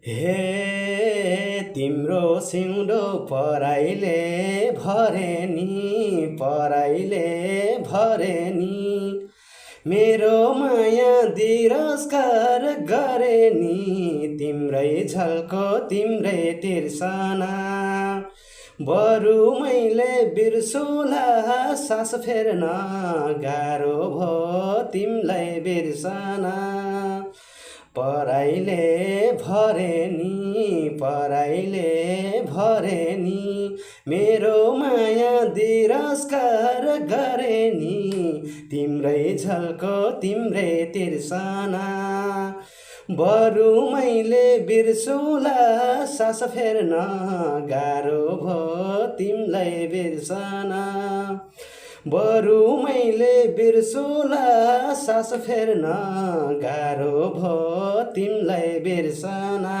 हे तिम्रो सिउँदो पराइले भरे नि पराइले भरे नि मेरो माया तिरस्कार गरे नि तिम्रै झल्को तिम्रै तिर्सना बरु मैले बिर्सुला सास फेर्न गाह्रो भो तिमीलाई बिर्सना पराइले भरे नि पराइले भरे नि मेरो माया तिरस्कार गरे नि तिम्रै झल्को तिम्रै तिर्सना बरु मैले बिर्सुला सास फेर्न गाह्रो भो तिमीलाई बिर्सना बरु मैले बिर्सुला सास फेर्न गाह्रो भो तिमीलाई बिर्सना